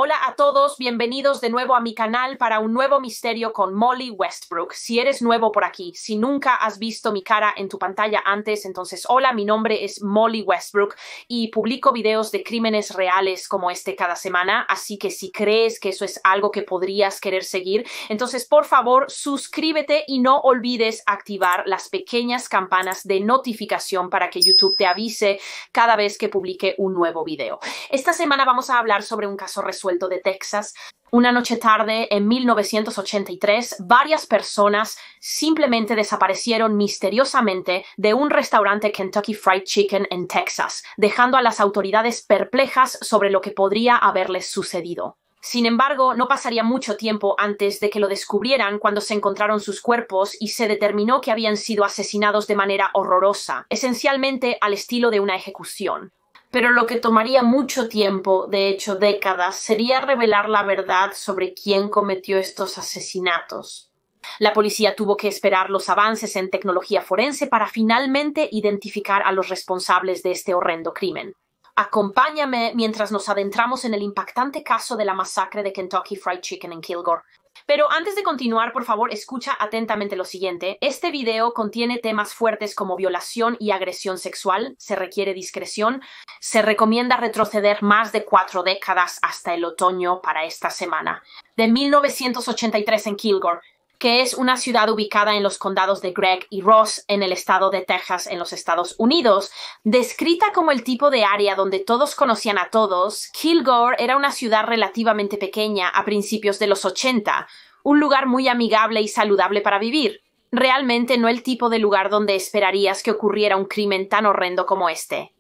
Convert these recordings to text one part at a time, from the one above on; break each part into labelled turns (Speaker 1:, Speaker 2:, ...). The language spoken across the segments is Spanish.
Speaker 1: Hola a todos, bienvenidos de nuevo a mi canal para un nuevo misterio con Molly Westbrook. Si eres nuevo por aquí, si nunca has visto mi cara en tu pantalla antes, entonces hola, mi nombre es Molly Westbrook y publico videos de crímenes reales como este cada semana, así que si crees que eso es algo que podrías querer seguir, entonces por favor suscríbete y no olvides activar las pequeñas campanas de notificación para que YouTube te avise cada vez que publique un nuevo video. Esta semana vamos a hablar sobre un caso resuelto de Texas. Una noche tarde, en 1983, varias personas simplemente desaparecieron misteriosamente de un restaurante Kentucky Fried Chicken en Texas, dejando a las autoridades perplejas sobre lo que podría haberles sucedido. Sin embargo, no pasaría mucho tiempo antes de que lo descubrieran cuando se encontraron sus cuerpos y se determinó que habían sido asesinados de manera horrorosa, esencialmente al estilo de una ejecución. Pero lo que tomaría mucho tiempo, de hecho décadas, sería revelar la verdad sobre quién cometió estos asesinatos. La policía tuvo que esperar los avances en tecnología forense para finalmente identificar a los responsables de este horrendo crimen. Acompáñame mientras nos adentramos en el impactante caso de la masacre de Kentucky Fried Chicken en Kilgore. Pero antes de continuar, por favor, escucha atentamente lo siguiente. Este video contiene temas fuertes como violación y agresión sexual. Se requiere discreción. Se recomienda retroceder más de 4 décadas hasta el otoño para esta semana. De 1983 en Kilgore, que es una ciudad ubicada en los condados de Gregg y Ross en el estado de Texas en los Estados Unidos. Descrita como el tipo de área donde todos conocían a todos, Kilgore era una ciudad relativamente pequeña a principios de los 80, un lugar muy amigable y saludable para vivir. Realmente no el tipo de lugar donde esperarías que ocurriera un crimen tan horrendo como este.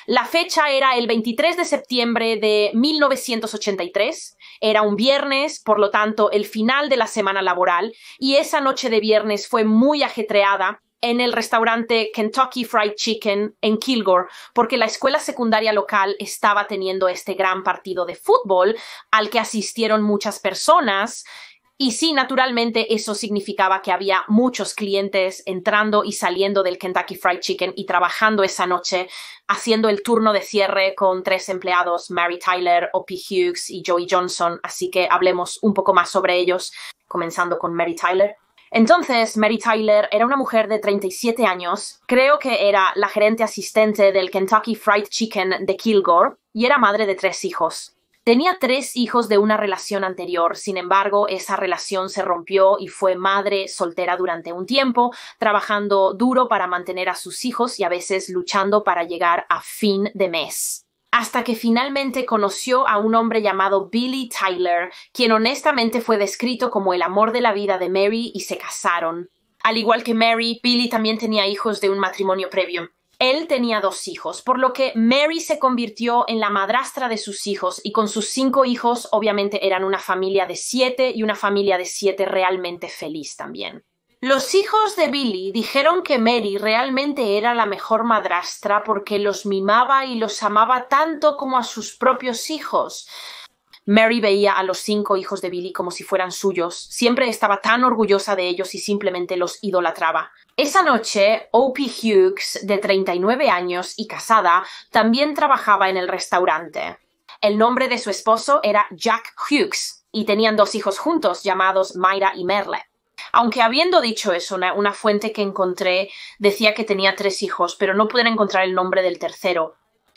Speaker 1: La fecha era el 23 de septiembre de 1983, era un viernes, por lo tanto el final de la semana laboral, y esa noche de viernes fue muy ajetreada en el restaurante Kentucky Fried Chicken en Kilgore, porque la escuela secundaria local estaba teniendo este gran partido de fútbol al que asistieron muchas personas. Y sí, naturalmente eso significaba que había muchos clientes entrando y saliendo del Kentucky Fried Chicken y trabajando esa noche, haciendo el turno de cierre con 3 empleados, Mary Tyler, Opie Hughes y Joey Johnson, así que hablemos un poco más sobre ellos, comenzando con Mary Tyler. Entonces, Mary Tyler era una mujer de 37 años, creo que era la gerente asistente del Kentucky Fried Chicken de Kilgore y era madre de 3 hijos. Tenía 3 hijos de una relación anterior, sin embargo, esa relación se rompió y fue madre soltera durante un tiempo, trabajando duro para mantener a sus hijos y a veces luchando para llegar a fin de mes. Hasta que finalmente conoció a un hombre llamado Billy Tyler, quien honestamente fue descrito como el amor de la vida de Mary y se casaron. Al igual que Mary, Billy también tenía hijos de un matrimonio previo. Él tenía 2 hijos, por lo que Mary se convirtió en la madrastra de sus hijos y con sus 5 hijos obviamente eran una familia de 7 y una familia de 7 realmente feliz también. Los hijos de Billy dijeron que Mary realmente era la mejor madrastra porque los mimaba y los amaba tanto como a sus propios hijos. Mary veía a los 5 hijos de Billy como si fueran suyos, siempre estaba tan orgullosa de ellos y simplemente los idolatraba. Esa noche, Opie Hughes, de 39 años y casada, también trabajaba en el restaurante. El nombre de su esposo era Jack Hughes y tenían 2 hijos juntos llamados Myra y Merle. Aunque habiendo dicho eso, una fuente que encontré decía que tenía 3 hijos, pero no pude encontrar el nombre del tercero.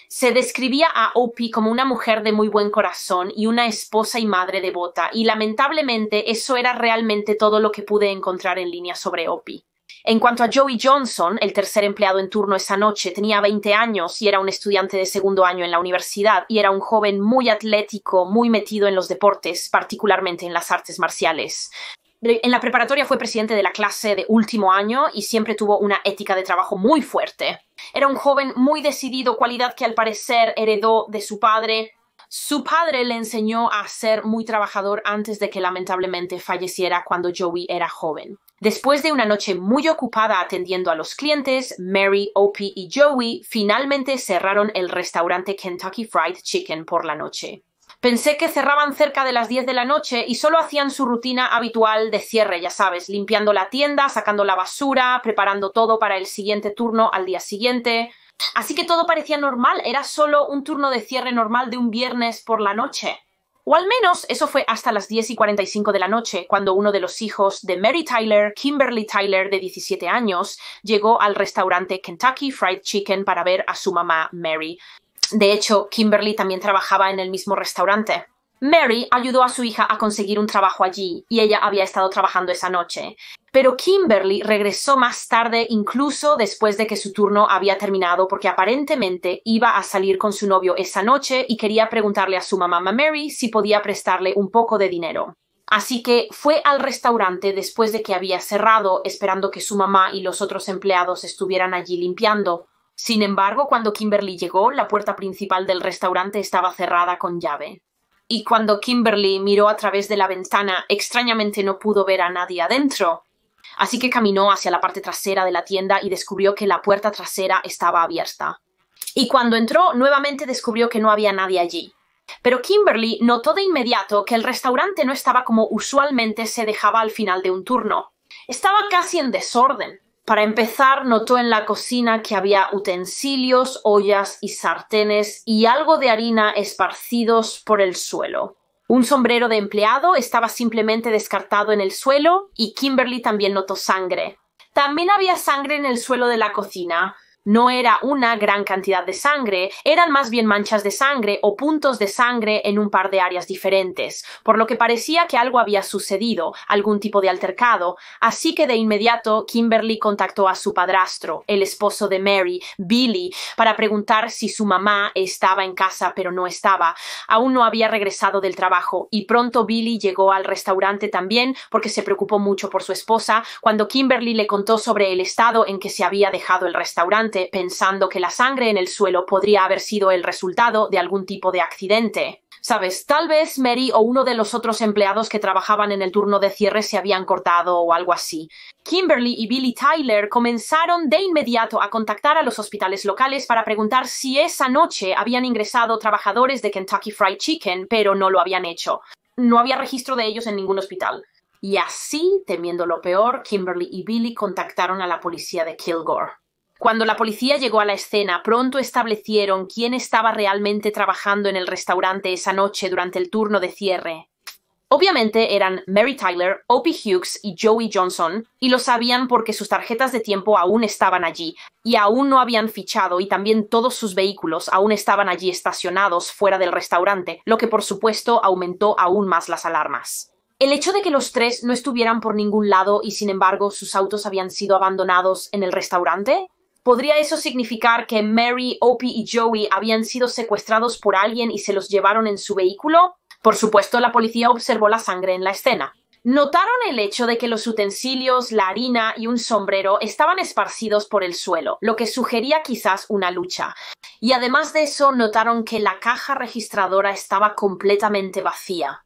Speaker 1: Se describía a Opie como una mujer de muy buen corazón y una esposa y madre devota, y lamentablemente eso era realmente todo lo que pude encontrar en línea sobre Opie. En cuanto a Joey Johnson, el tercer empleado en turno esa noche, tenía 20 años y era un estudiante de 2º año en la universidad y era un joven muy atlético, muy metido en los deportes, particularmente en las artes marciales. En la preparatoria fue presidente de la clase de último año y siempre tuvo una ética de trabajo muy fuerte. Era un joven muy decidido, cualidad que al parecer heredó de su padre. Su padre le enseñó a ser muy trabajador antes de que lamentablemente falleciera cuando Joey era joven. Después de una noche muy ocupada atendiendo a los clientes, Mary, Opie y Joey finalmente cerraron el restaurante Kentucky Fried Chicken por la noche. Pensé que cerraban cerca de las 10 de la noche y solo hacían su rutina habitual de cierre, ya sabes, limpiando la tienda, sacando la basura, preparando todo para el siguiente turno al día siguiente. Así que todo parecía normal, era solo un turno de cierre normal de un viernes por la noche. O al menos eso fue hasta las 10:45 de la noche, cuando uno de los hijos de Mary Tyler, Kimberly Tyler, de 17 años, llegó al restaurante Kentucky Fried Chicken para ver a su mamá Mary. De hecho, Kimberly también trabajaba en el mismo restaurante. Mary ayudó a su hija a conseguir un trabajo allí, y ella había estado trabajando esa noche. Pero Kimberly regresó más tarde, incluso después de que su turno había terminado, porque aparentemente iba a salir con su novio esa noche y quería preguntarle a su mamá Mary si podía prestarle un poco de dinero. Así que fue al restaurante después de que había cerrado, esperando que su mamá y los otros empleados estuvieran allí limpiando. Sin embargo, cuando Kimberly llegó, la puerta principal del restaurante estaba cerrada con llave. Y cuando Kimberly miró a través de la ventana, extrañamente no pudo ver a nadie adentro. Así que caminó hacia la parte trasera de la tienda y descubrió que la puerta trasera estaba abierta. Y cuando entró, nuevamente descubrió que no había nadie allí. Pero Kimberly notó de inmediato que el restaurante no estaba como usualmente se dejaba al final de un turno. Estaba casi en desorden. Para empezar, notó en la cocina que había utensilios, ollas y sartenes y algo de harina esparcidos por el suelo. Un sombrero de empleado estaba simplemente descartado en el suelo y Kimberly también notó sangre. También había sangre en el suelo de la cocina. No era una gran cantidad de sangre, eran más bien manchas de sangre o puntos de sangre en un par de áreas diferentes, por lo que parecía que algo había sucedido, algún tipo de altercado, así que de inmediato Kimberly contactó a su padrastro, el esposo de Mary, Billy, para preguntar si su mamá estaba en casa, pero no estaba. Aún no había regresado del trabajo, y pronto Billy llegó al restaurante también porque se preocupó mucho por su esposa cuando Kimberly le contó sobre el estado en que se había dejado el restaurante, pensando que la sangre en el suelo podría haber sido el resultado de algún tipo de accidente. ¿Sabes? Tal vez Mary o uno de los otros empleados que trabajaban en el turno de cierre se habían cortado o algo así. Kimberly y Billy Tyler comenzaron de inmediato a contactar a los hospitales locales para preguntar si esa noche habían ingresado trabajadores de Kentucky Fried Chicken, pero no lo habían hecho. No había registro de ellos en ningún hospital. Y así, temiendo lo peor, Kimberly y Billy contactaron a la policía de Kilgore. Cuando la policía llegó a la escena, pronto establecieron quién estaba realmente trabajando en el restaurante esa noche durante el turno de cierre. Obviamente eran Mary Tyler, Opie Hughes y Joey Johnson, y lo sabían porque sus tarjetas de tiempo aún estaban allí, y aún no habían fichado, y también todos sus vehículos aún estaban allí estacionados fuera del restaurante, lo que por supuesto aumentó aún más las alarmas. El hecho de que los tres no estuvieran por ningún lado y sin embargo sus autos habían sido abandonados en el restaurante, ¿podría eso significar que Mary, Opie y Joey habían sido secuestrados por alguien y se los llevaron en su vehículo? Por supuesto, la policía observó la sangre en la escena. Notaron el hecho de que los utensilios, la harina y un sombrero estaban esparcidos por el suelo, lo que sugería quizás una lucha. Y además de eso, notaron que la caja registradora estaba completamente vacía.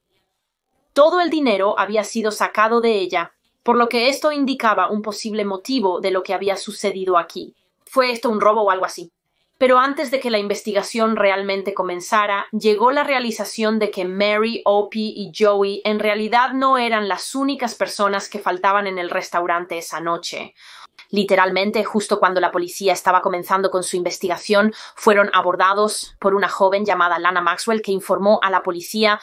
Speaker 1: Todo el dinero había sido sacado de ella, por lo que esto indicaba un posible motivo de lo que había sucedido aquí. ¿Fue esto un robo o algo así? Pero antes de que la investigación realmente comenzara, llegó la realización de que Mary, Opie y Joey en realidad no eran las únicas personas que faltaban en el restaurante esa noche. Literalmente, justo cuando la policía estaba comenzando con su investigación, fueron abordados por una joven llamada Lana Maxwell que informó a la policía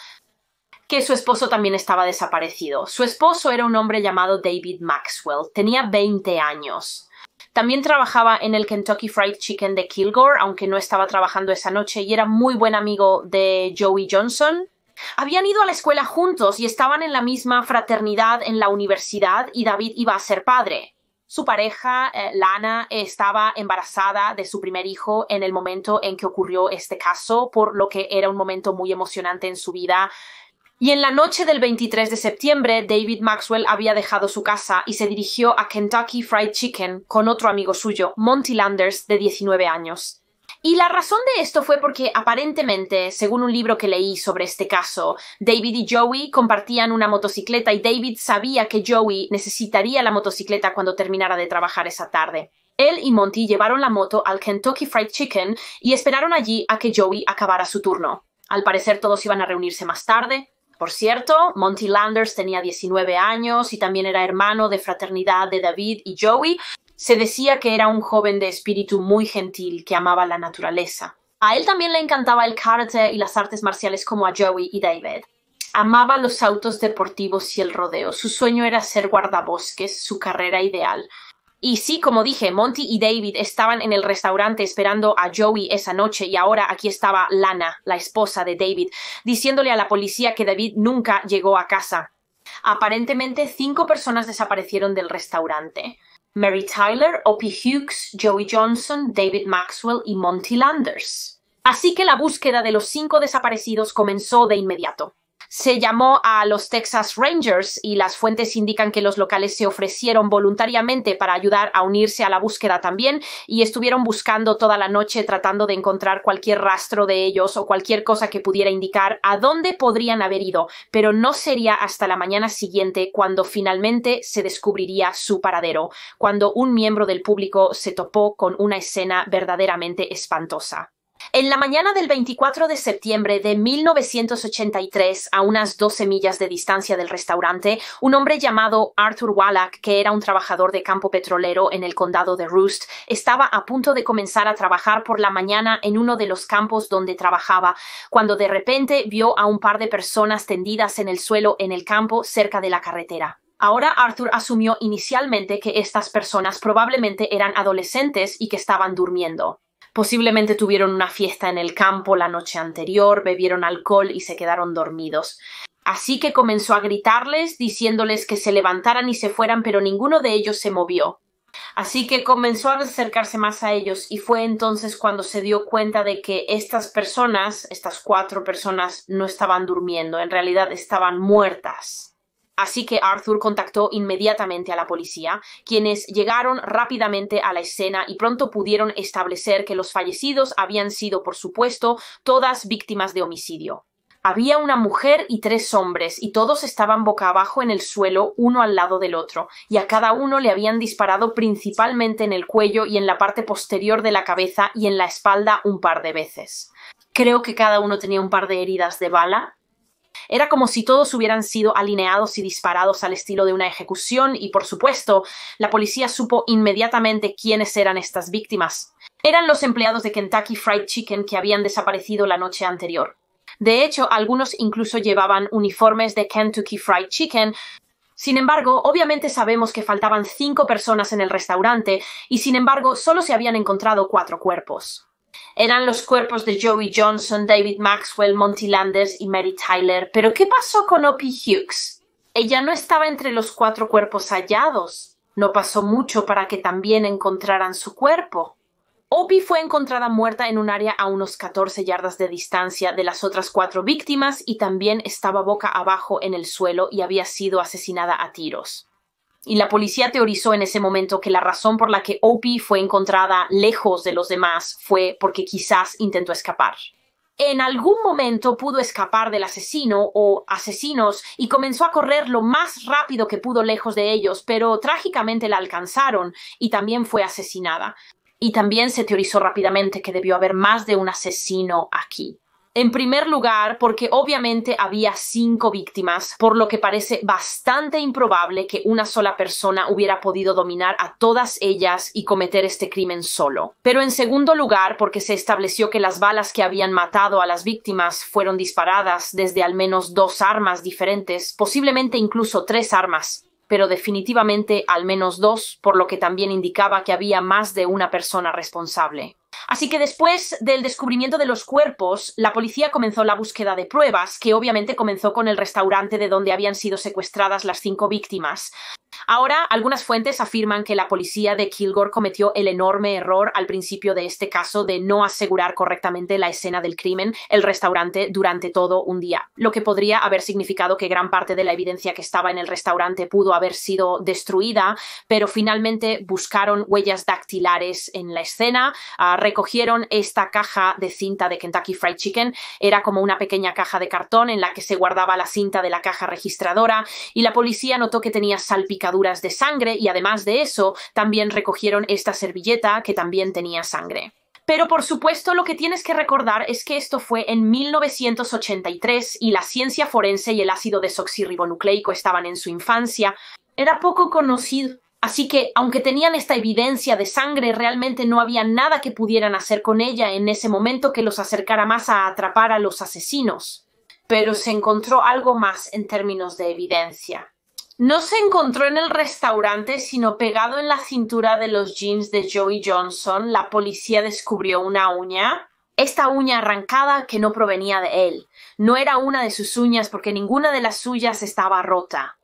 Speaker 1: que su esposo también estaba desaparecido. Su esposo era un hombre llamado David Maxwell. Tenía 20 años. También trabajaba en el Kentucky Fried Chicken de Kilgore, aunque no estaba trabajando esa noche, y era muy buen amigo de Joey Johnson. Habían ido a la escuela juntos y estaban en la misma fraternidad en la universidad, y David iba a ser padre. Su pareja, Lana, estaba embarazada de su primer hijo en el momento en que ocurrió este caso, por lo que era un momento muy emocionante en su vida. Y en la noche del 23 de septiembre, David Maxwell había dejado su casa y se dirigió a Kentucky Fried Chicken con otro amigo suyo, Monty Landers, de 19 años. Y la razón de esto fue porque aparentemente, según un libro que leí sobre este caso, David y Joey compartían una motocicleta y David sabía que Joey necesitaría la motocicleta cuando terminara de trabajar esa tarde. Él y Monty llevaron la moto al Kentucky Fried Chicken y esperaron allí a que Joey acabara su turno. Al parecer todos iban a reunirse más tarde. Por cierto, Monty Landers tenía 19 años y también era hermano de fraternidad de David y Joey. Se decía que era un joven de espíritu muy gentil que amaba la naturaleza. A él también le encantaba el karate y las artes marciales como a Joey y David. Amaba los autos deportivos y el rodeo. Su sueño era ser guardabosques, su carrera ideal. Y sí, como dije, Monty y David estaban en el restaurante esperando a Joey esa noche y ahora aquí estaba Lana, la esposa de David, diciéndole a la policía que David nunca llegó a casa. Aparentemente, 5 personas desaparecieron del restaurante. Mary Tyler, Opie Hughes, Joey Johnson, David Maxwell y Monty Landers. Así que la búsqueda de los 5 desaparecidos comenzó de inmediato. Se llamó a los Texas Rangers y las fuentes indican que los locales se ofrecieron voluntariamente para ayudar a unirse a la búsqueda también y estuvieron buscando toda la noche tratando de encontrar cualquier rastro de ellos o cualquier cosa que pudiera indicar a dónde podrían haber ido, pero no sería hasta la mañana siguiente cuando finalmente se descubriría su paradero, cuando un miembro del público se topó con una escena verdaderamente espantosa. En la mañana del 24 de septiembre de 1983, a unas 12 millas de distancia del restaurante, un hombre llamado Arthur Wallach, que era un trabajador de campo petrolero en el condado de Rust, estaba a punto de comenzar a trabajar por la mañana en uno de los campos donde trabajaba, cuando de repente vio a un par de personas tendidas en el suelo en el campo cerca de la carretera. Ahora Arthur asumió inicialmente que estas personas probablemente eran adolescentes y que estaban durmiendo. Posiblemente tuvieron una fiesta en el campo la noche anterior, bebieron alcohol y se quedaron dormidos. Así que comenzó a gritarles, diciéndoles que se levantaran y se fueran, pero ninguno de ellos se movió. Así que comenzó a acercarse más a ellos y fue entonces cuando se dio cuenta de que estas 4 personas, no estaban durmiendo, en realidad estaban muertas. Así que Arthur contactó inmediatamente a la policía, quienes llegaron rápidamente a la escena y pronto pudieron establecer que los fallecidos habían sido, por supuesto, todas víctimas de homicidio. Había una mujer y 3 hombres, y todos estaban boca abajo en el suelo, uno al lado del otro, y a cada uno le habían disparado principalmente en el cuello y en la parte posterior de la cabeza y en la espalda un par de veces. Creo que cada uno tenía un par de heridas de bala. Era como si todos hubieran sido alineados y disparados al estilo de una ejecución y, por supuesto, la policía supo inmediatamente quiénes eran estas víctimas. Eran los empleados de Kentucky Fried Chicken que habían desaparecido la noche anterior. De hecho, algunos incluso llevaban uniformes de Kentucky Fried Chicken. Sin embargo, obviamente sabemos que faltaban 5 personas en el restaurante y, sin embargo, solo se habían encontrado 4 cuerpos. Eran los cuerpos de Joey Johnson, David Maxwell, Monty Landers y Mary Tyler. ¿Pero qué pasó con Opie Hughes? Ella no estaba entre los 4 cuerpos hallados. No pasó mucho para que también encontraran su cuerpo. Opie fue encontrada muerta en un área a unos 14 yardas de distancia de las otras 4 víctimas y también estaba boca abajo en el suelo y había sido asesinada a tiros. Y la policía teorizó en ese momento que la razón por la que Opie fue encontrada lejos de los demás fue porque quizás intentó escapar. En algún momento pudo escapar del asesino o asesinos y comenzó a correr lo más rápido que pudo lejos de ellos, pero trágicamente la alcanzaron y también fue asesinada. Y también se teorizó rápidamente que debió haber más de un asesino aquí. En primer lugar, porque obviamente había 5 víctimas, por lo que parece bastante improbable que una sola persona hubiera podido dominar a todas ellas y cometer este crimen solo. Pero en segundo lugar, porque se estableció que las balas que habían matado a las víctimas fueron disparadas desde al menos 2 armas diferentes, posiblemente incluso 3 armas, pero definitivamente al menos 2, por lo que también indicaba que había más de una persona responsable. Así que después del descubrimiento de los cuerpos, la policía comenzó la búsqueda de pruebas, que obviamente comenzó con el restaurante de donde habían sido secuestradas las 5 víctimas. Ahora, algunas fuentes afirman que la policía de Kilgore cometió el enorme error al principio de este caso de no asegurar correctamente la escena del crimen, el restaurante, durante todo un día, lo que podría haber significado que gran parte de la evidencia que estaba en el restaurante pudo haber sido destruida, pero finalmente buscaron huellas dactilares en la escena, recogieron esta caja de cinta de Kentucky Fried Chicken, era como una pequeña caja de cartón en la que se guardaba la cinta de la caja registradora, y la policía notó que tenía salpicaduras de sangre y además de eso también recogieron esta servilleta que también tenía sangre. Pero por supuesto lo que tienes que recordar es que esto fue en 1983 y la ciencia forense y el ácido desoxirribonucleico estaban en su infancia. Era poco conocido. Así que, aunque tenían esta evidencia de sangre, realmente no había nada que pudieran hacer con ella en ese momento que los acercara más a atrapar a los asesinos. Pero se encontró algo más en términos de evidencia. No se encontró en el restaurante, sino pegado en la cintura de los jeans de Joey Johnson. La policía descubrió una uña. Esta uña arrancada que no provenía de él. No era una de sus uñas porque ninguna de las suyas estaba rota.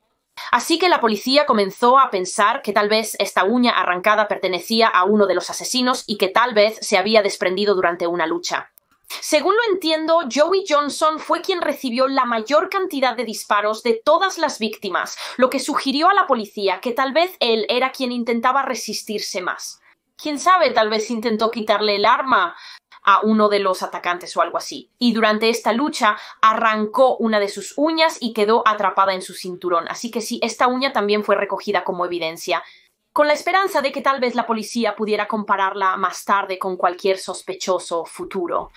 Speaker 1: Así que la policía comenzó a pensar que tal vez esta uña arrancada pertenecía a uno de los asesinos y que tal vez se había desprendido durante una lucha. Según lo entiendo, Joey Johnson fue quien recibió la mayor cantidad de disparos de todas las víctimas, lo que sugirió a la policía que tal vez él era quien intentaba resistirse más. Quién sabe, tal vez intentó quitarle el arma a uno de los atacantes o algo así. Y durante esta lucha arrancó una de sus uñas y quedó atrapada en su cinturón. Así que sí, esta uña también fue recogida como evidencia, con la esperanza de que tal vez la policía pudiera compararla más tarde con cualquier sospechoso futuro.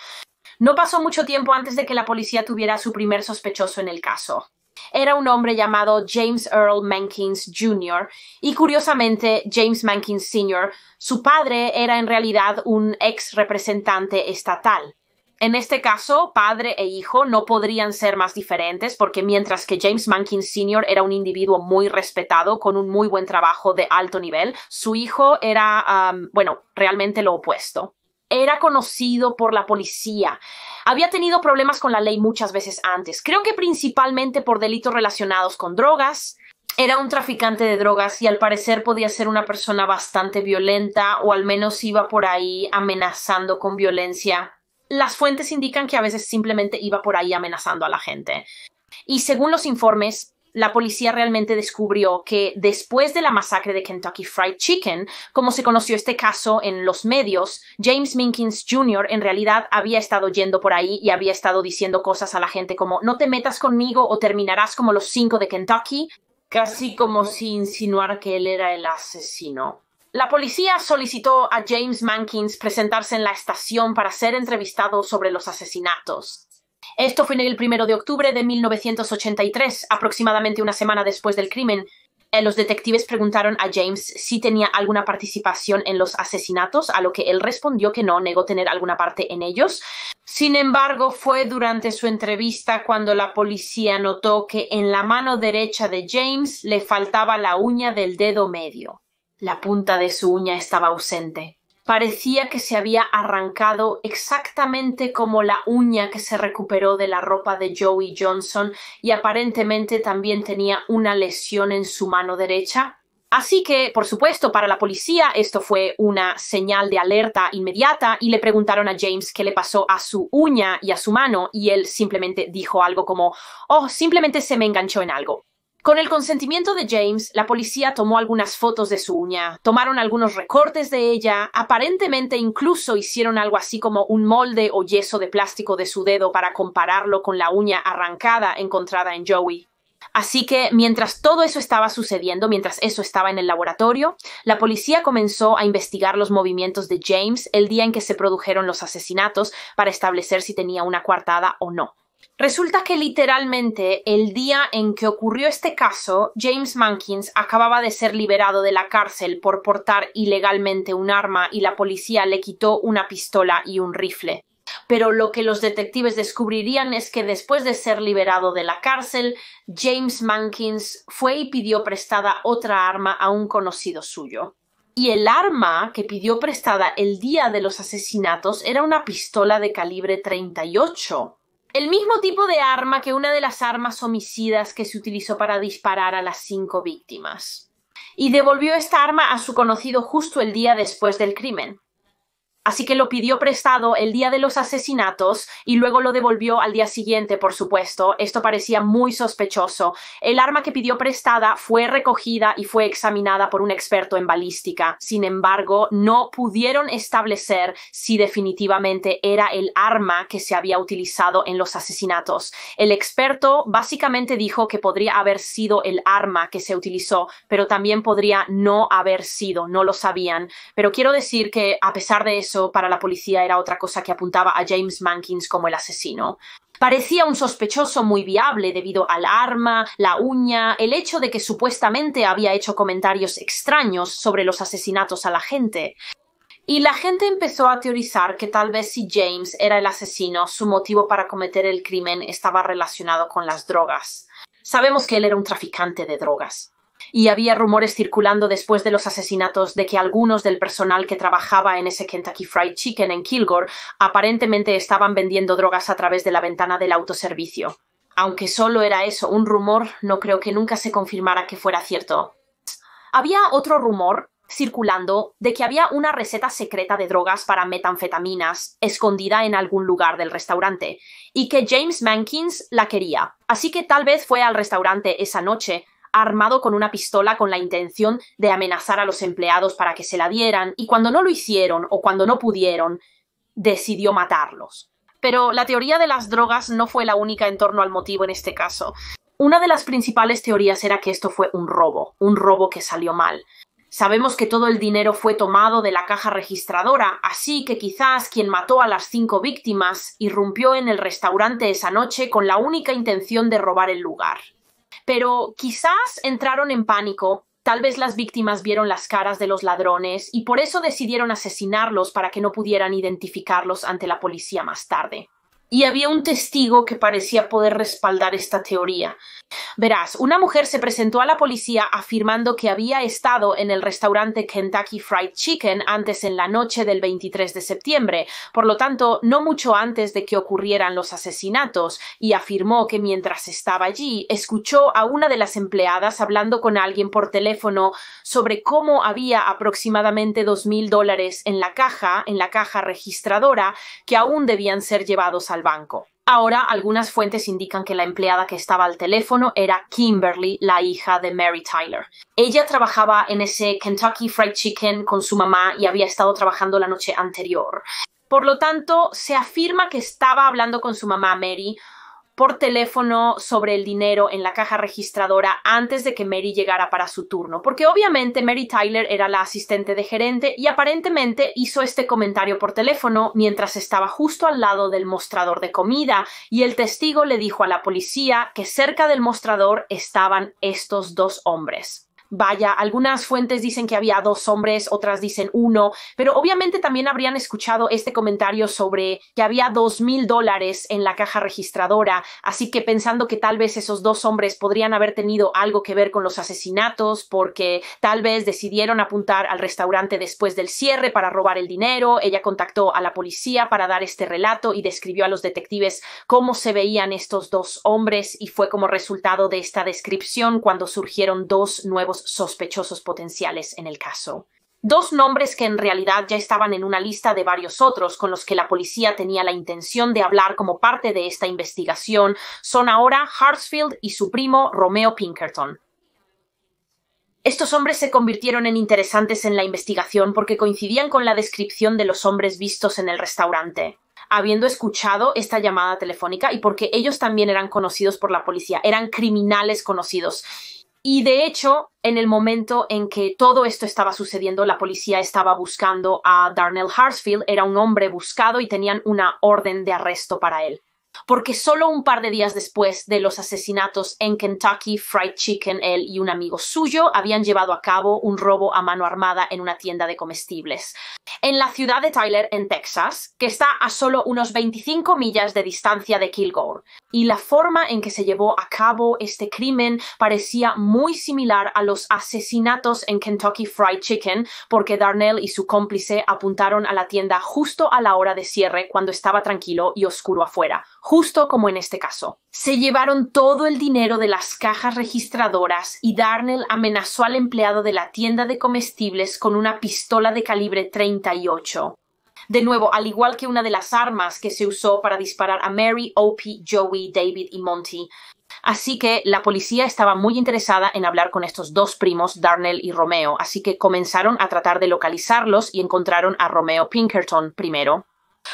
Speaker 1: No pasó mucho tiempo antes de que la policía tuviera a su primer sospechoso en el caso. Era un hombre llamado James Earl Mankins Jr. y curiosamente James Mankins Sr., su padre era en realidad un ex representante estatal. En este caso, padre e hijo no podrían ser más diferentes porque mientras que James Mankins Sr. era un individuo muy respetado con un muy buen trabajo de alto nivel, su hijo era, realmente lo opuesto. Era conocido por la policía. Había tenido problemas con la ley muchas veces antes. Creo que principalmente por delitos relacionados con drogas. Era un traficante de drogas y al parecer podía ser una persona bastante violenta o al menos iba por ahí amenazando con violencia. Las fuentes indican que a veces simplemente iba por ahí amenazando a la gente. Y según los informes, la policía realmente descubrió que después de la masacre de Kentucky Fried Chicken, como se conoció este caso en los medios, James Mankins Jr. en realidad había estado yendo por ahí y había estado diciendo cosas a la gente como «no te metas conmigo o terminarás como los 5 de Kentucky», casi como si insinuara que él era el asesino. La policía solicitó a James Mankins presentarse en la estación para ser entrevistado sobre los asesinatos. Esto fue en el 1 de octubre de 1983, aproximadamente una semana después del crimen. Los detectives preguntaron a James si tenía alguna participación en los asesinatos, a lo que él respondió que no, negó tener alguna parte en ellos. Sin embargo, fue durante su entrevista cuando la policía notó que en la mano derecha de James le faltaba la uña del dedo medio. La punta de su uña estaba ausente. Parecía que se había arrancado exactamente como la uña que se recuperó de la ropa de Joey Johnson y aparentemente también tenía una lesión en su mano derecha. Así que, por supuesto, para la policía esto fue una señal de alerta inmediata y le preguntaron a James qué le pasó a su uña y a su mano y él simplemente dijo algo como «oh, simplemente se me enganchó en algo». Con el consentimiento de James, la policía tomó algunas fotos de su uña, tomaron algunos recortes de ella, aparentemente incluso hicieron algo así como un molde o yeso de plástico de su dedo para compararlo con la uña arrancada encontrada en Joey. Así que mientras todo eso estaba sucediendo, mientras eso estaba en el laboratorio, la policía comenzó a investigar los movimientos de James el día en que se produjeron los asesinatos para establecer si tenía una coartada o no. Resulta que literalmente el día en que ocurrió este caso, James Mankins acababa de ser liberado de la cárcel por portar ilegalmente un arma y la policía le quitó una pistola y un rifle. Pero lo que los detectives descubrirían es que después de ser liberado de la cárcel, James Mankins fue y pidió prestada otra arma a un conocido suyo. Y el arma que pidió prestada el día de los asesinatos era una pistola de calibre 38. El mismo tipo de arma que una de las armas homicidas que se utilizó para disparar a las 5 víctimas. Y devolvió esta arma a su conocido justo el día después del crimen. Así que lo pidió prestado el día de los asesinatos y luego lo devolvió al día siguiente, por supuesto. Esto parecía muy sospechoso. El arma que pidió prestada fue recogida y fue examinada por un experto en balística. Sin embargo, no pudieron establecer si definitivamente era el arma que se había utilizado en los asesinatos. El experto básicamente dijo que podría haber sido el arma que se utilizó, pero también podría no haber sido, no lo sabían. Pero quiero decir que, a pesar de eso, para la policía era otra cosa que apuntaba a James Mankins como el asesino. Parecía un sospechoso muy viable debido al arma, la uña, el hecho de que supuestamente había hecho comentarios extraños sobre los asesinatos a la gente. Y la gente empezó a teorizar que tal vez si James era el asesino, su motivo para cometer el crimen estaba relacionado con las drogas. Sabemos que él era un traficante de drogas. Y había rumores circulando después de los asesinatos de que algunos del personal que trabajaba en ese Kentucky Fried Chicken en Kilgore aparentemente estaban vendiendo drogas a través de la ventana del autoservicio. Aunque solo era eso, un rumor, no creo que nunca se confirmara que fuera cierto. Había otro rumor circulando de que había una receta secreta de drogas para metanfetaminas escondida en algún lugar del restaurante y que James Mankins la quería. Así que tal vez fue al restaurante esa noche armado con una pistola con la intención de amenazar a los empleados para que se la dieran y cuando no lo hicieron o cuando no pudieron, decidió matarlos. Pero la teoría de las drogas no fue la única en torno al motivo en este caso. Una de las principales teorías era que esto fue un robo que salió mal. Sabemos que todo el dinero fue tomado de la caja registradora, así que quizás quien mató a las 5 víctimas irrumpió en el restaurante esa noche con la única intención de robar el lugar. Pero quizás entraron en pánico, tal vez las víctimas vieron las caras de los ladrones y por eso decidieron asesinarlos para que no pudieran identificarlos ante la policía más tarde. Y había un testigo que parecía poder respaldar esta teoría. Verás, una mujer se presentó a la policía afirmando que había estado en el restaurante Kentucky Fried Chicken antes en la noche del 23 de septiembre, por lo tanto, no mucho antes de que ocurrieran los asesinatos, y afirmó que mientras estaba allí, escuchó a una de las empleadas hablando con alguien por teléfono sobre cómo había aproximadamente $2,000 en la caja registradora, que aún debían ser llevados al banco. Ahora, algunas fuentes indican que la empleada que estaba al teléfono era Kimberly, la hija de Mary Tyler. Ella trabajaba en ese Kentucky Fried Chicken con su mamá y había estado trabajando la noche anterior. Por lo tanto, se afirma que estaba hablando con su mamá Mary por teléfono sobre el dinero en la caja registradora antes de que Mary llegara para su turno, porque obviamente Mary Tyler era la asistente de gerente y aparentemente hizo este comentario por teléfono mientras estaba justo al lado del mostrador de comida y el testigo le dijo a la policía que cerca del mostrador estaban estos 2 hombres. Vaya, algunas fuentes dicen que había 2 hombres, otras dicen 1, pero obviamente también habrían escuchado este comentario sobre que había $2,000 en la caja registradora, así que pensando que tal vez esos 2 hombres podrían haber tenido algo que ver con los asesinatos porque tal vez decidieron apuntar al restaurante después del cierre para robar el dinero. Ella contactó a la policía para dar este relato y describió a los detectives cómo se veían estos 2 hombres y fue como resultado de esta descripción cuando surgieron 2 nuevos sospechosos potenciales en el caso. 2 nombres que en realidad ya estaban en una lista de varios otros con los que la policía tenía la intención de hablar como parte de esta investigación son ahora Hartsfield y su primo Romeo Pinkerton. Estos hombres se convirtieron en interesantes en la investigación porque coincidían con la descripción de los hombres vistos en el restaurante. Habiendo escuchado esta llamada telefónica y porque ellos también eran conocidos por la policía, eran criminales conocidos. Y de hecho, en el momento en que todo esto estaba sucediendo, la policía estaba buscando a Darnell Hartsfield, era un hombre buscado y tenían una orden de arresto para él. Porque solo un par de días después de los asesinatos en Kentucky Fried Chicken, él y un amigo suyo habían llevado a cabo un robo a mano armada en una tienda de comestibles en la ciudad de Tyler, en Texas, que está a solo unos 25 millas de distancia de Kilgore. Y la forma en que se llevó a cabo este crimen parecía muy similar a los asesinatos en Kentucky Fried Chicken, porque Darnell y su cómplice apuntaron a la tienda justo a la hora de cierre cuando estaba tranquilo y oscuro afuera, justo como en este caso. Se llevaron todo el dinero de las cajas registradoras y Darnell amenazó al empleado de la tienda de comestibles con una pistola de calibre 38. De nuevo, al igual que una de las armas que se usó para disparar a Mary, Opie, Joey, David y Monty. Así que la policía estaba muy interesada en hablar con estos 2 primos, Darnell y Romeo, así que comenzaron a tratar de localizarlos y encontraron a Romeo Pinkerton primero.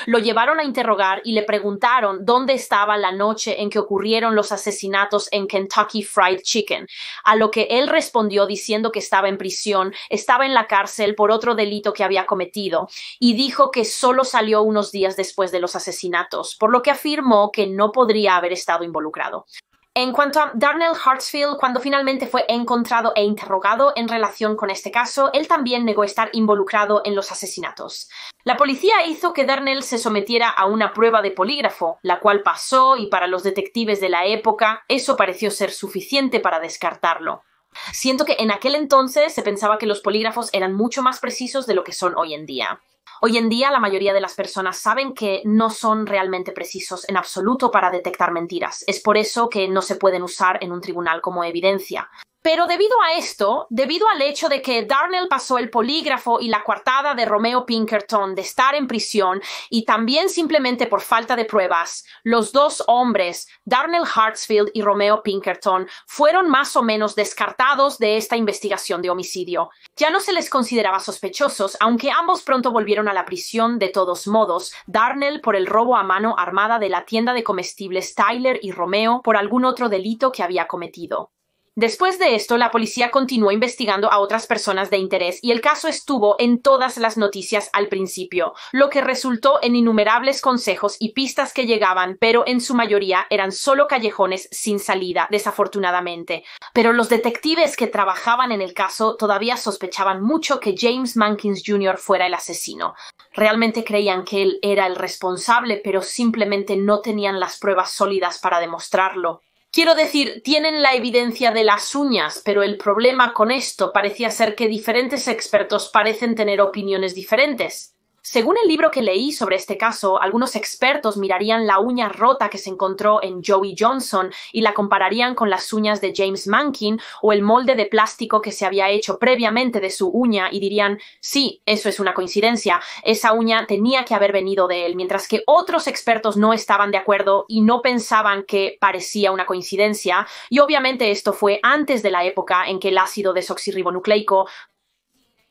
Speaker 1: Lo llevaron a interrogar y le preguntaron dónde estaba la noche en que ocurrieron los asesinatos en Kentucky Fried Chicken, a lo que él respondió diciendo que estaba en prisión, estaba en la cárcel por otro delito que había cometido, y dijo que solo salió unos días después de los asesinatos, por lo que afirmó que no podría haber estado involucrado. En cuanto a Darnell Hartsfield, cuando finalmente fue encontrado e interrogado en relación con este caso, él también negó estar involucrado en los asesinatos. La policía hizo que Darnell se sometiera a una prueba de polígrafo, la cual pasó y para los detectives de la época eso pareció ser suficiente para descartarlo. Siento que en aquel entonces se pensaba que los polígrafos eran mucho más precisos de lo que son hoy en día. Hoy en día la mayoría de las personas saben que no son realmente precisos en absoluto para detectar mentiras. Es por eso que no se pueden usar en un tribunal como evidencia. Pero debido a esto, debido al hecho de que Darnell pasó el polígrafo y la coartada de Romeo Pinkerton de estar en prisión y también simplemente por falta de pruebas, los dos hombres, Darnell Hartsfield y Romeo Pinkerton, fueron más o menos descartados de esta investigación de homicidio. Ya no se les consideraba sospechosos, aunque ambos pronto volvieron a la prisión de todos modos, Darnell por el robo a mano armada de la tienda de comestibles Tyler y Romeo por algún otro delito que había cometido. Después de esto, la policía continuó investigando a otras personas de interés y el caso estuvo en todas las noticias al principio, lo que resultó en innumerables consejos y pistas que llegaban, pero en su mayoría eran solo callejones sin salida, desafortunadamente. Pero los detectives que trabajaban en el caso todavía sospechaban mucho que James Mankins Jr. fuera el asesino. Realmente creían que él era el responsable, pero simplemente no tenían las pruebas sólidas para demostrarlo. Quiero decir, tienen la evidencia de las uñas, pero el problema con esto parecía ser que diferentes expertos parecen tener opiniones diferentes. Según el libro que leí sobre este caso, algunos expertos mirarían la uña rota que se encontró en Joey Johnson y la compararían con las uñas de James Mankin o el molde de plástico que se había hecho previamente de su uña y dirían, sí, eso es una coincidencia, esa uña tenía que haber venido de él, mientras que otros expertos no estaban de acuerdo y no pensaban que parecía una coincidencia, y obviamente esto fue antes de la época en que el ácido desoxirribonucleico.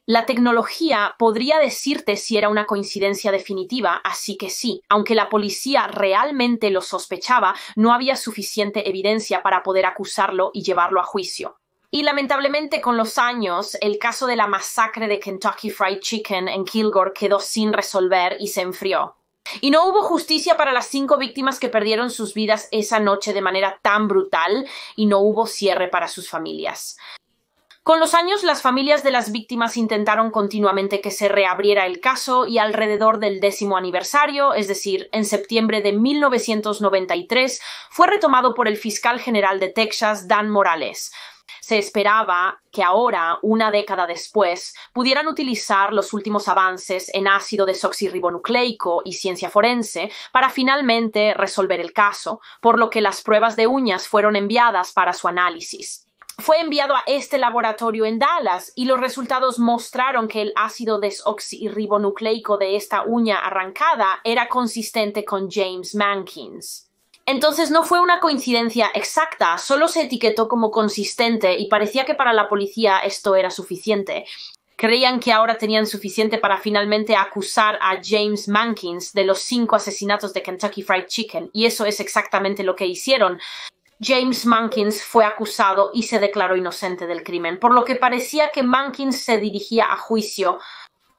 Speaker 1: La tecnología podría decirte si era una coincidencia definitiva, así que sí, aunque la policía realmente lo sospechaba, no había suficiente evidencia para poder acusarlo y llevarlo a juicio. Y lamentablemente con los años, el caso de la masacre de Kentucky Fried Chicken en Kilgore quedó sin resolver y se enfrió. Y no hubo justicia para las 5 víctimas que perdieron sus vidas esa noche de manera tan brutal, y no hubo cierre para sus familias. Con los años, las familias de las víctimas intentaron continuamente que se reabriera el caso y alrededor del 10º aniversario, es decir, en septiembre de 1993, fue retomado por el fiscal general de Texas, Dan Morales. Se esperaba que ahora, una década después, pudieran utilizar los últimos avances en ácido desoxirribonucleico y ciencia forense para finalmente resolver el caso, por lo que las pruebas de uñas fueron enviadas para su análisis. Fue enviado a este laboratorio en Dallas y los resultados mostraron que el ácido desoxirribonucleico de esta uña arrancada era consistente con James Mankins. Entonces no fue una coincidencia exacta, solo se etiquetó como consistente y parecía que para la policía esto era suficiente. Creían que ahora tenían suficiente para finalmente acusar a James Mankins de los 5 asesinatos de Kentucky Fried Chicken, y eso es exactamente lo que hicieron. James Mankins fue acusado y se declaró inocente del crimen, por lo que parecía que Mankins se dirigía a juicio.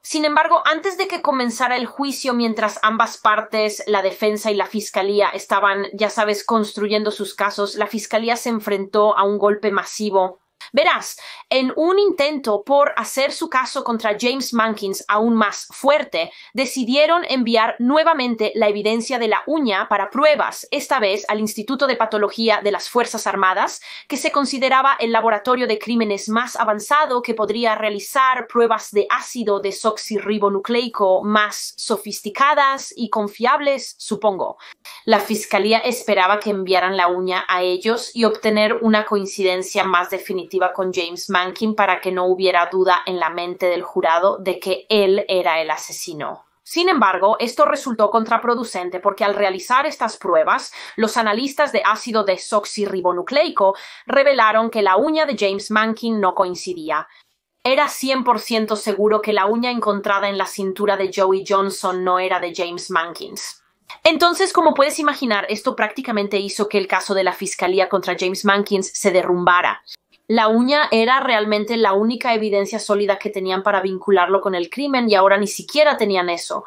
Speaker 1: Sin embargo, antes de que comenzara el juicio, mientras ambas partes, la defensa y la fiscalía, estaban, ya sabes, construyendo sus casos, la fiscalía se enfrentó a un golpe masivo. Verás, en un intento por hacer su caso contra James Mankins aún más fuerte, decidieron enviar nuevamente la evidencia de la uña para pruebas, esta vez al Instituto de Patología de las Fuerzas Armadas, que se consideraba el laboratorio de crímenes más avanzado que podría realizar pruebas de ácido desoxirribonucleico más sofisticadas y confiables, supongo. La fiscalía esperaba que enviaran la uña a ellos y obtener una coincidencia más definitiva con James Mankin para que no hubiera duda en la mente del jurado de que él era el asesino. Sin embargo, esto resultó contraproducente porque al realizar estas pruebas, los analistas de ácido desoxirribonucleico revelaron que la uña de James Mankin no coincidía. Era 100% seguro que la uña encontrada en la cintura de Joey Johnson no era de James Mankins. Entonces, como puedes imaginar, esto prácticamente hizo que el caso de la fiscalía contra James Mankins se derrumbara. La uña era realmente la única evidencia sólida que tenían para vincularlo con el crimen y ahora ni siquiera tenían eso.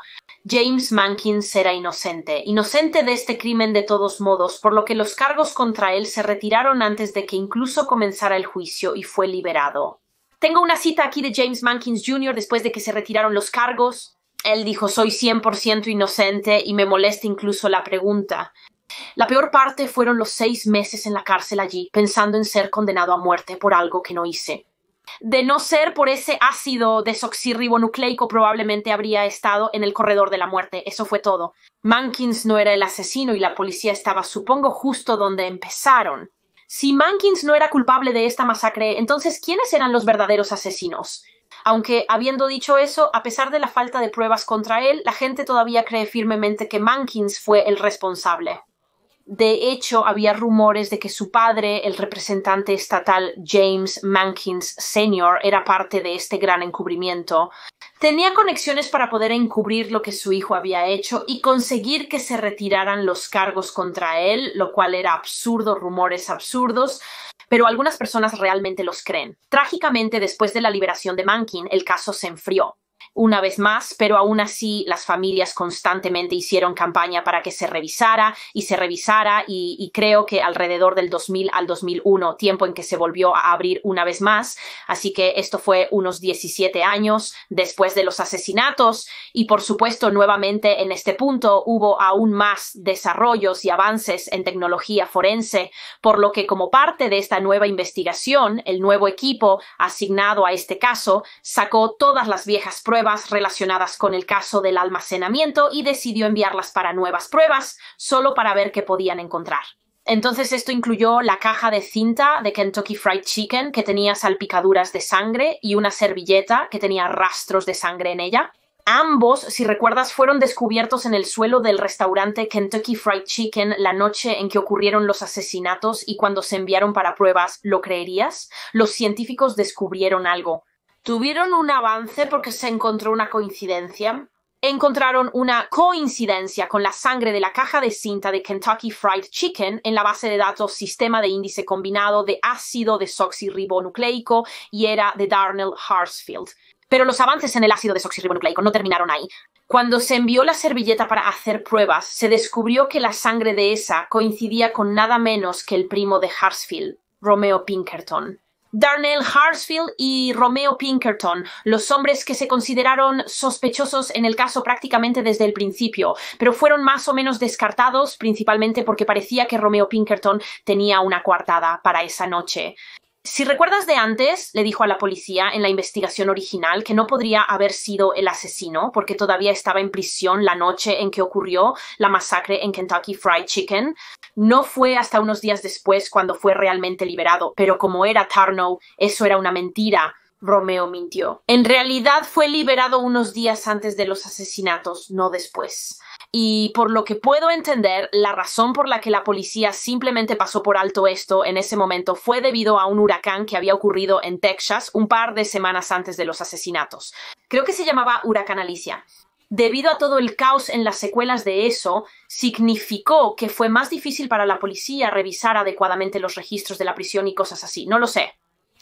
Speaker 1: James Mankins era inocente de este crimen de todos modos, por lo que los cargos contra él se retiraron antes de que incluso comenzara el juicio y fue liberado. Tengo una cita aquí de James Mankins Jr. después de que se retiraron los cargos. Él dijo: soy 100% inocente y me molesta incluso la pregunta. La peor parte fueron los 6 meses en la cárcel allí, pensando en ser condenado a muerte por algo que no hice. De no ser por ese ácido desoxirribonucleico, probablemente habría estado en el corredor de la muerte. Eso fue todo. Mankins no era el asesino y la policía estaba, supongo, justo donde empezaron. Si Mankins no era culpable de esta masacre, entonces, ¿quiénes eran los verdaderos asesinos? Aunque, habiendo dicho eso, a pesar de la falta de pruebas contra él, la gente todavía cree firmemente que Mankins fue el responsable. De hecho, había rumores de que su padre, el representante estatal James Mankins Sr., era parte de este gran encubrimiento. Tenía conexiones para poder encubrir lo que su hijo había hecho y conseguir que se retiraran los cargos contra él, lo cual era absurdo, rumores absurdos, pero algunas personas realmente los creen. Trágicamente, después de la liberación de Mankin, el caso se enfrió. Una vez más, pero aún así las familias constantemente hicieron campaña para que se revisara y creo que alrededor del 2000 al 2001, tiempo en que se volvió a abrir una vez más, así que esto fue unos 17 años después de los asesinatos y por supuesto nuevamente en este punto hubo aún más desarrollos y avances en tecnología forense, por lo que como parte de esta nueva investigación, el nuevo equipo asignado a este caso sacó todas las viejas pruebas relacionadas con el caso del almacenamiento y decidió enviarlas para nuevas pruebas, solo para ver qué podían encontrar. Entonces esto incluyó la caja de cinta de Kentucky Fried Chicken que tenía salpicaduras de sangre y una servilleta que tenía rastros de sangre en ella. Ambos, si recuerdas, fueron descubiertos en el suelo del restaurante Kentucky Fried Chicken la noche en que ocurrieron los asesinatos y cuando se enviaron para pruebas, ¿lo creerías? Los científicos descubrieron algo. ¿Tuvieron un avance porque se encontró una coincidencia? Encontraron una coincidencia con la sangre de la caja de cinta de Kentucky Fried Chicken en la base de datos Sistema de Índice Combinado de Ácido Desoxirribonucleico y era de Darnell Harsfield. Pero los avances en el ácido desoxirribonucleico no terminaron ahí. Cuando se envió la servilleta para hacer pruebas, se descubrió que la sangre de esa coincidía con nada menos que el primo de Harsfield, Romeo Pinkerton. Darnell Harsfield y Romeo Pinkerton, los hombres que se consideraron sospechosos en el caso prácticamente desde el principio, pero fueron más o menos descartados principalmente porque parecía que Romeo Pinkerton tenía una coartada para esa noche. Si recuerdas de antes, le dijo a la policía en la investigación original que no podría haber sido el asesino porque todavía estaba en prisión la noche en que ocurrió la masacre en Kentucky Fried Chicken. No fue hasta unos días después cuando fue realmente liberado, pero como era Tarnow, eso era una mentira. Romeo mintió. En realidad fue liberado unos días antes de los asesinatos, no después. Y por lo que puedo entender, la razón por la que la policía simplemente pasó por alto esto en ese momento fue debido a un huracán que había ocurrido en Texas un par de semanas antes de los asesinatos. Creo que se llamaba Huracán Alicia. Debido a todo el caos en las secuelas de eso, significó que fue más difícil para la policía revisar adecuadamente los registros de la prisión y cosas así. No lo sé.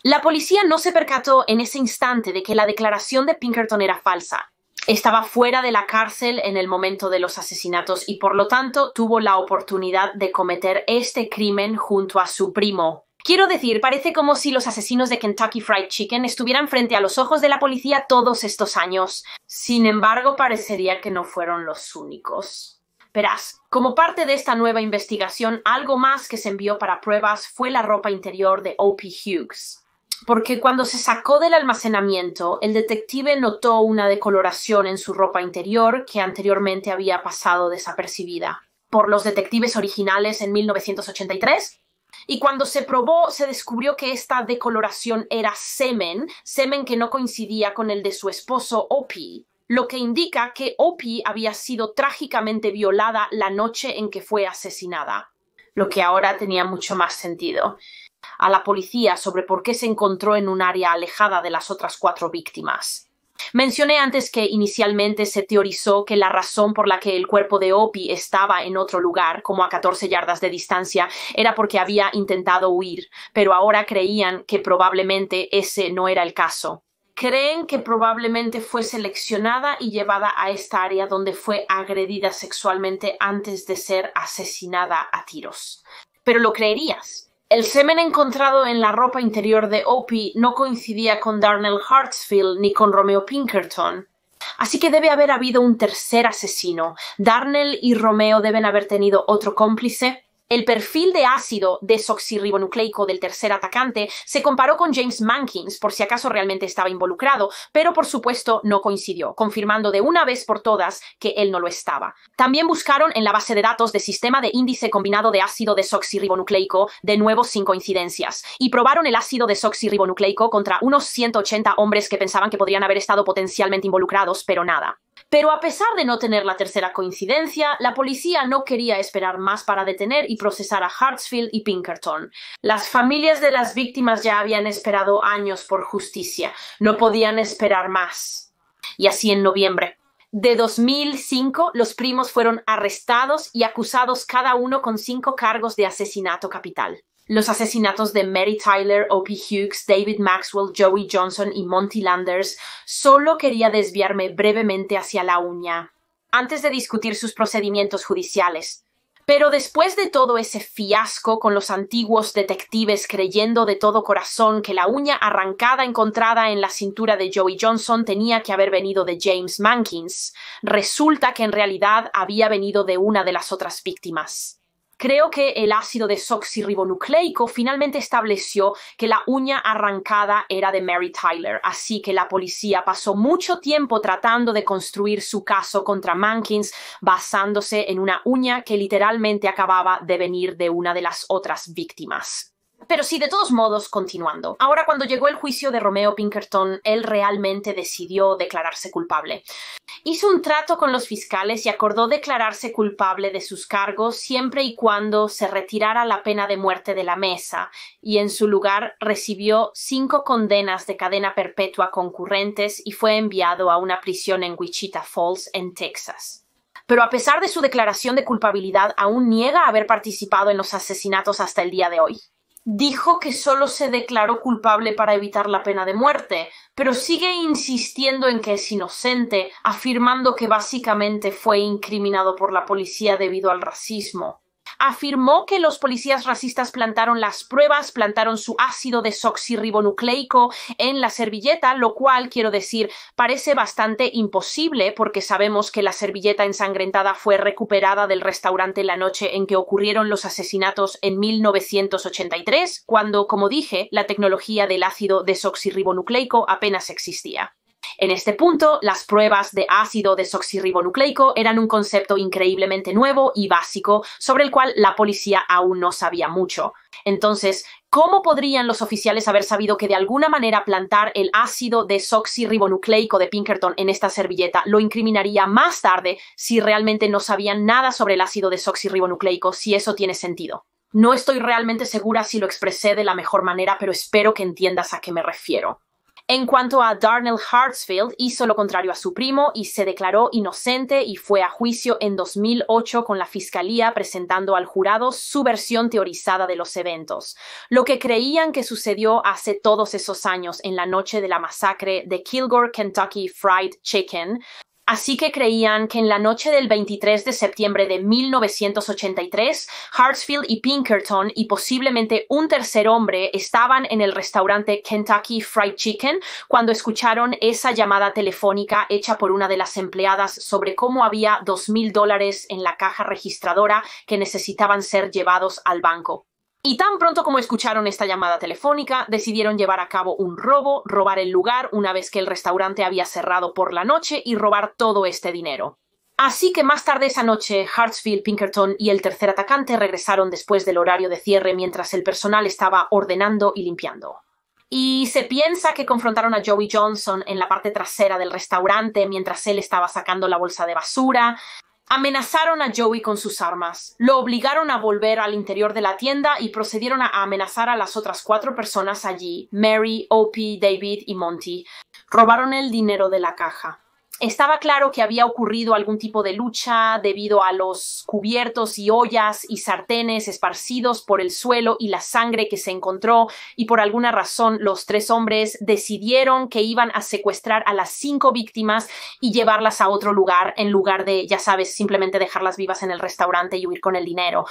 Speaker 1: La policía no se percató en ese instante de que la declaración de Pinkerton era falsa. Estaba fuera de la cárcel en el momento de los asesinatos y por lo tanto tuvo la oportunidad de cometer este crimen junto a su primo. Quiero decir, parece como si los asesinos de Kentucky Fried Chicken estuvieran frente a los ojos de la policía todos estos años. Sin embargo, parecería que no fueron los únicos. Verás, como parte de esta nueva investigación, algo más que se envió para pruebas fue la ropa interior de O.P. Hughes. Porque cuando se sacó del almacenamiento, el detective notó una decoloración en su ropa interior que anteriormente había pasado desapercibida por los detectives originales en 1983. Y cuando se probó, se descubrió que esta decoloración era semen que no coincidía con el de su esposo O.P., lo que indica que O.P. había sido trágicamente violada la noche en que fue asesinada, lo que ahora tenía mucho más sentido. a la policía sobre por qué se encontró en un área alejada de las otras 4 víctimas. Mencioné antes que inicialmente se teorizó que la razón por la que el cuerpo de Opie estaba en otro lugar, como a 14 yardas de distancia, era porque había intentado huir, pero ahora creían que probablemente ese no era el caso. Creen que probablemente fue seleccionada y llevada a esta área donde fue agredida sexualmente antes de ser asesinada a tiros. ¿Pero lo creerías? El semen encontrado en la ropa interior de Opie no coincidía con Darnell Hartsfield ni con Romeo Pinkerton. Así que debe haber habido un tercer asesino. ¿Darnell y Romeo deben haber tenido otro cómplice? El perfil de ácido desoxirribonucleico del tercer atacante se comparó con James Mankins por si acaso realmente estaba involucrado, pero por supuesto no coincidió, confirmando de una vez por todas que él no lo estaba. También buscaron en la base de datos de sistema de índice combinado de ácido desoxirribonucleico, de nuevo sin coincidencias, y probaron el ácido desoxirribonucleico contra unos 180 hombres que pensaban que podrían haber estado potencialmente involucrados, pero nada. Pero a pesar de no tener la tercera coincidencia, la policía no quería esperar más para detener y procesar a Hartsfield y Pinkerton. Las familias de las víctimas ya habían esperado años por justicia. No podían esperar más. Y así en noviembre de 2005, los primos fueron arrestados y acusados cada uno con 5 cargos de asesinato capital. Los asesinatos de Mary Tyler, Opie Hughes, David Maxwell, Joey Johnson y Monty Landers. Solo quería desviarme brevemente hacia la uña, antes de discutir sus procedimientos judiciales. Pero después de todo ese fiasco con los antiguos detectives creyendo de todo corazón que la uña arrancada encontrada en la cintura de Joey Johnson tenía que haber venido de James Mankins, resulta que en realidad había venido de una de las otras víctimas. Creo que el ácido desoxirribonucleico finalmente estableció que la uña arrancada era de Mary Tyler, así que la policía pasó mucho tiempo tratando de construir su caso contra Mankins basándose en una uña que literalmente acababa de venir de una de las otras víctimas. Pero sí, de todos modos, continuando. Ahora, cuando llegó el juicio de Romeo Pinkerton, él realmente decidió declararse culpable. Hizo un trato con los fiscales y acordó declararse culpable de sus cargos siempre y cuando se retirara la pena de muerte de la mesa, y en su lugar recibió 5 condenas de cadena perpetua concurrentes y fue enviado a una prisión en Wichita Falls, en Texas. Pero a pesar de su declaración de culpabilidad, aún niega haber participado en los asesinatos hasta el día de hoy. Dijo que solo se declaró culpable para evitar la pena de muerte, pero sigue insistiendo en que es inocente, afirmando que básicamente fue incriminado por la policía debido al racismo. Afirmó que los policías racistas plantaron las pruebas, plantaron su ácido desoxirribonucleico en la servilleta, lo cual, quiero decir, parece bastante imposible porque sabemos que la servilleta ensangrentada fue recuperada del restaurante la noche en que ocurrieron los asesinatos en 1983, cuando, como dije, la tecnología del ácido desoxirribonucleico apenas existía. En este punto, las pruebas de ácido desoxirribonucleico eran un concepto increíblemente nuevo y básico sobre el cual la policía aún no sabía mucho. Entonces, ¿cómo podrían los oficiales haber sabido que de alguna manera plantar el ácido desoxirribonucleico de Pinkerton en esta servilleta lo incriminaría más tarde si realmente no sabían nada sobre el ácido desoxirribonucleico, si eso tiene sentido? No estoy realmente segura si lo expresé de la mejor manera, pero espero que entiendas a qué me refiero. En cuanto a Darnell Hartsfield, hizo lo contrario a su primo y se declaró inocente y fue a juicio en 2008 con la fiscalía presentando al jurado su versión teorizada de los eventos, lo que creían que sucedió hace todos esos años en la noche de la masacre de Kilgore, Kentucky Fried Chicken. Así que creían que en la noche del 23 de septiembre de 1983, Hartsfield y Pinkerton y posiblemente un tercer hombre estaban en el restaurante Kentucky Fried Chicken cuando escucharon esa llamada telefónica hecha por una de las empleadas sobre cómo había $2,000 en la caja registradora que necesitaban ser llevados al banco. Y tan pronto como escucharon esta llamada telefónica, decidieron llevar a cabo un robo, robar el lugar una vez que el restaurante había cerrado por la noche y robar todo este dinero. Así que más tarde esa noche, Hartsfield, Pinkerton y el tercer atacante regresaron después del horario de cierre mientras el personal estaba ordenando y limpiando. Y se piensa que confrontaron a Joey Johnson en la parte trasera del restaurante mientras él estaba sacando la bolsa de basura. Amenazaron a Joey con sus armas, lo obligaron a volver al interior de la tienda y procedieron a amenazar a las otras 4 personas allí, Mary, Opie, David y Monty. Robaron el dinero de la caja. Estaba claro que había ocurrido algún tipo de lucha debido a los cubiertos y ollas y sartenes esparcidos por el suelo y la sangre que se encontró, y por alguna razón los 3 hombres decidieron que iban a secuestrar a las 5 víctimas y llevarlas a otro lugar en lugar de, ya sabes, simplemente dejarlas vivas en el restaurante y huir con el dinero.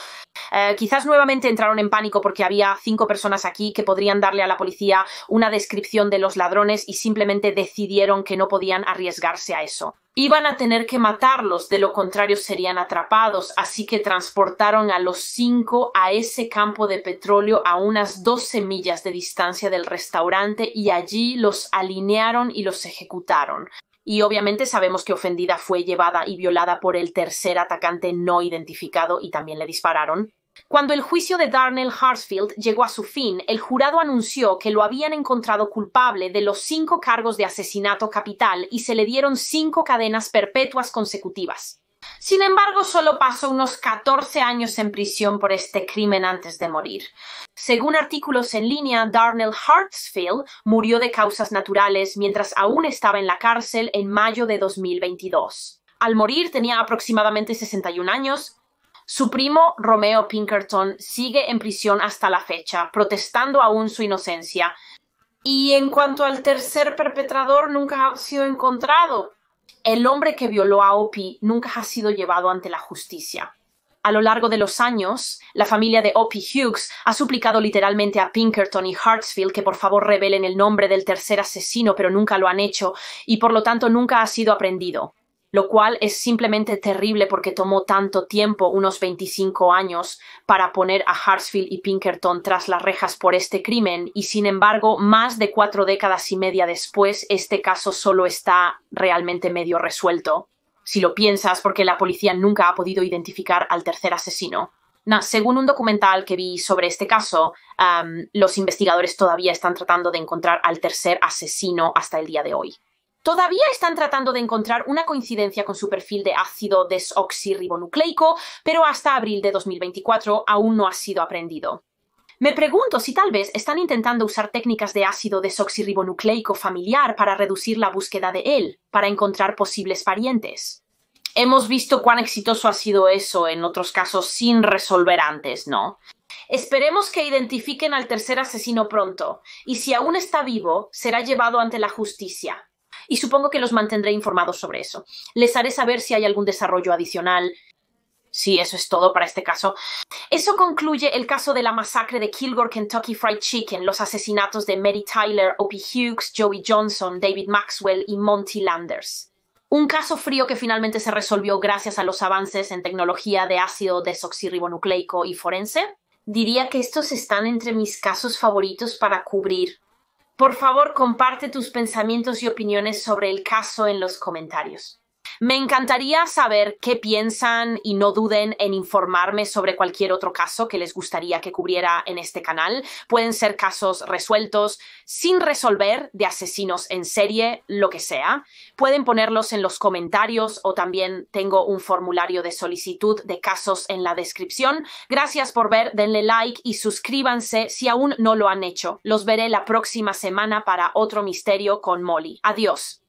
Speaker 1: Quizás nuevamente entraron en pánico porque había 5 personas aquí que podrían darle a la policía una descripción de los ladrones y simplemente decidieron que no podían arriesgarse a eso. Iban a tener que matarlos, de lo contrario serían atrapados, así que transportaron a los 5 a ese campo de petróleo a unas 12 millas de distancia del restaurante y allí los alinearon y los ejecutaron. Y obviamente sabemos que Ofendida fue llevada y violada por el tercer atacante no identificado y también le dispararon. Cuando el juicio de Darnell Hartsfield llegó a su fin, el jurado anunció que lo habían encontrado culpable de los 5 cargos de asesinato capital y se le dieron 5 cadenas perpetuas consecutivas. Sin embargo, solo pasó unos 14 años en prisión por este crimen antes de morir. Según artículos en línea, Darnell Hartsfield murió de causas naturales mientras aún estaba en la cárcel en mayo de 2022. Al morir tenía aproximadamente 61 años. Su primo, Romeo Pinkerton, sigue en prisión hasta la fecha, protestando aún su inocencia. Y en cuanto al tercer perpetrador, nunca ha sido encontrado. El hombre que violó a Opie nunca ha sido llevado ante la justicia. A lo largo de los años, la familia de Opie Hughes ha suplicado literalmente a Pinkerton y Hartsfield que por favor revelen el nombre del tercer asesino, pero nunca lo han hecho y por lo tanto nunca ha sido aprehendido. Lo cual es simplemente terrible porque tomó tanto tiempo, unos 25 años, para poner a Hartsfield y Pinkerton tras las rejas por este crimen y, sin embargo, más de 4 décadas y media después, este caso solo está realmente medio resuelto. Si lo piensas, porque la policía nunca ha podido identificar al tercer asesino. Según un documental que vi sobre este caso, los investigadores todavía están tratando de encontrar al tercer asesino hasta el día de hoy. Todavía están tratando de encontrar una coincidencia con su perfil de ácido desoxirribonucleico, pero hasta abril de 2024 aún no ha sido aprehendido. Me pregunto si tal vez están intentando usar técnicas de ácido desoxirribonucleico familiar para reducir la búsqueda de él, para encontrar posibles parientes. Hemos visto cuán exitoso ha sido eso en otros casos sin resolver antes, ¿no? Esperemos que identifiquen al tercer asesino pronto, y si aún está vivo, será llevado ante la justicia. Y supongo que los mantendré informados sobre eso. Les haré saber si hay algún desarrollo adicional. Sí, eso es todo para este caso. Eso concluye el caso de la masacre de Kilgore Kentucky Fried Chicken, los asesinatos de Mary Tyler, Opie Hughes, Joey Johnson, David Maxwell y Monty Landers. Un caso frío que finalmente se resolvió gracias a los avances en tecnología de ácido desoxirribonucleico y forense. Diría que estos están entre mis casos favoritos para cubrir. Por favor, comparte tus pensamientos y opiniones sobre el caso en los comentarios. Me encantaría saber qué piensan y no duden en informarme sobre cualquier otro caso que les gustaría que cubriera en este canal. Pueden ser casos resueltos, sin resolver, de asesinos en serie, lo que sea. Pueden ponerlos en los comentarios o también tengo un formulario de solicitud de casos en la descripción. Gracias por ver, denle like y suscríbanse si aún no lo han hecho. Los veré la próxima semana para otro misterio con Molly. Adiós.